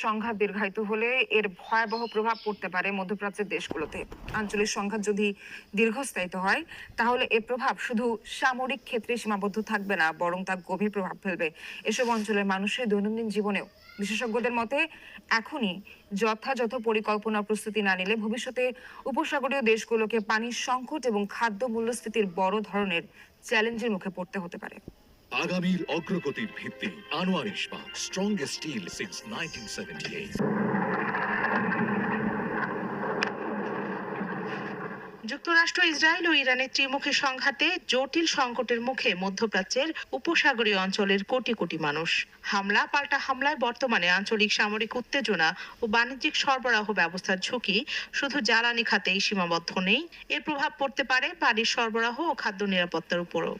সংঘাত দীর্ঘায়িত হলে এর ভয়াবহ প্রভাব পড়তে পারে মধ্যপ্রাচ্যের দেশগুলোতে। আঞ্চলিক সংঘাত যদি দীর্ঘস্থায়িত হয়, তাহলে এর প্রভাব শুধু সামরিক ক্ষেত্রে সীমাবদ্ধ থাকবে না, বরং তা গভীর প্রভাব ফেলবে এসব অঞ্চলের মানুষের দৈনন্দিন জীবনেও। বিশেষজ্ঞদের মতে, এখনই যথাযথ পরিকল্পনা প্রস্তুতি না নিলে ভবিষ্যতে উপসাগরীয় দেশগুলোকে পানির সংকট এবং খাদ্য মূল্যস্ফীতির বড় ধরনের চ্যালেঞ্জের মুখে পড়তে হতে পারে। আগামীর অগ্রগতির ভিত্তি আনোয়ার ইস্পাত, স্ট্রংগেস্ট স্টিল সিন্স 1978। যুক্তরাষ্ট্র, ইসরায়েল ও ইরানের ত্রিমুখী সংঘাতে জটিল সংকটের মুখে মধ্যপ্রাচ্যের উপসাগরীয় অঞ্চলের কোটি কোটি মানুষ। হামলা পাল্টা হামলায় বর্তমানে আঞ্চলিক সামরিক উত্তেজনা ও বাণিজ্যিক সরবরাহ ব্যবস্থার ঝুঁকি শুধু জ্বালানি খাতেই সীমাবদ্ধ নেই, এর প্রভাব পড়তে পারে পানির সরবরাহ ও খাদ্য নিরাপত্তার উপরও।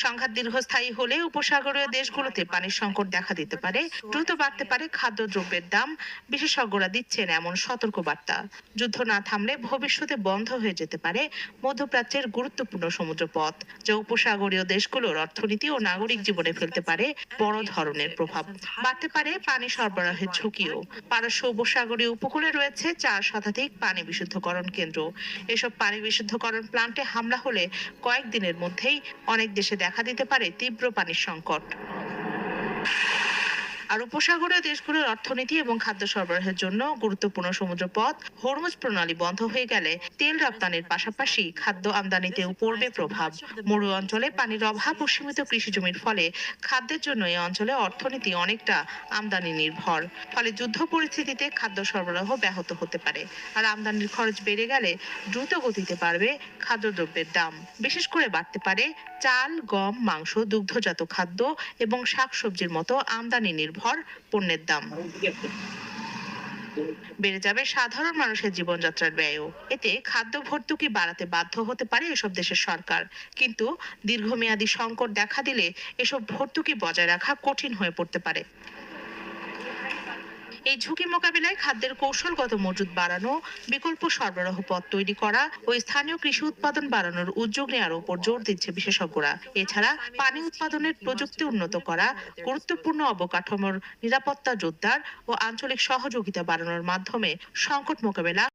সংঘাত দীর্ঘস্থায়ী হলে উপসাগরীয় দেশগুলোতে পানির সংকট দেখা দিতে পারে, দ্রুত বাড়তে পারে খাদ্যদ্রব্যের দাম। বিশেষজ্ঞরা দিচ্ছেন এমন সতর্কবার্তা। যুদ্ধ না থামলে ভবিষ্যতে বন্ধ হয়ে যেতে পারে মধ্যপ্রাচ্যের গুরুত্বপূর্ণ সমুদ্রপথ, যা উপসাগরীয় দেশগুলোর অর্থনীতি ও নাগরিক জীবনে ফেলতে পারে বড় ধরনের প্রভাব। বাড়তে পারে পানি সরবরাহের ঝুঁকিও। পারস্য উপসাগরীয় উপকূলে রয়েছে 4 শতাধিক পানি বিশুদ্ধকরণ কেন্দ্র। এসব পানি বিশুদ্ধকরণ প্লান্টে হামলা হলে কয়েকদিনের মধ্যেই অনেক দেশে দেখা দিতে পারে তীব্র পানির সংকট। আর উপসাগরীয় দেশগুলোর অর্থনীতি এবং খাদ্য সরবরাহের জন্য গুরুত্বপূর্ণ সমুদ্রপথ হরমুজ প্রণালী বন্ধ হয়ে গেলে তেল রপ্তানির পাশাপাশি খাদ্য আমদানিতেও পড়বে প্রভাব। মরু অঞ্চলে পানির অভাব ও সীমিত কৃষি জমির ফলে খাদ্যের জন্য এই অঞ্চলে অর্থনীতি অনেকটা আমদানি নির্ভর। ফলে যুদ্ধ পরিস্থিতিতে খাদ্য সরবরাহ ব্যাহত হতে পারে। আর আমদানির খরচ বেড়ে গেলে দ্রুত গতিতে বাড়বে খাদ্যদ্রব্যের দাম। বিশেষ করে বাড়তে পারে চাল, গম, মাংস, দুগ্ধজাত খাদ্য এবং শাকসবজির মতো আমদানি নির্ভর পণ্যের দাম। বেড়ে যাবে সাধারণ মানুষের জীবনযাত্রার ব্যয়ও। এতে খাদ্য ভর্তুকি বাড়াতে বাধ্য হতে পারে এসব দেশের সরকার। কিন্তু দীর্ঘমেয়াদী সংকট দেখা দিলে এসব ভর্তুকি বজায় রাখা কঠিন হয়ে পড়তে পারে। এই ঝুঁকি মোকাবিলায় খাদ্যের কৌশলগত মজুত বাড়ানো, বিকল্প সরবরাহ পথ তৈরি করা ও স্থানীয় কৃষি উৎপাদন বাড়ানোর উদ্যোগ নেওয়ার উপর জোর দিচ্ছে বিশেষজ্ঞরা। এছাড়া পানি উৎপাদনের প্রযুক্তি উন্নত করা, গুরুত্বপূর্ণ অবকাঠামোর নিরাপত্তা জোরদার ও আঞ্চলিক সহযোগিতা বাড়ানোর মাধ্যমে সংকট মোকাবেলা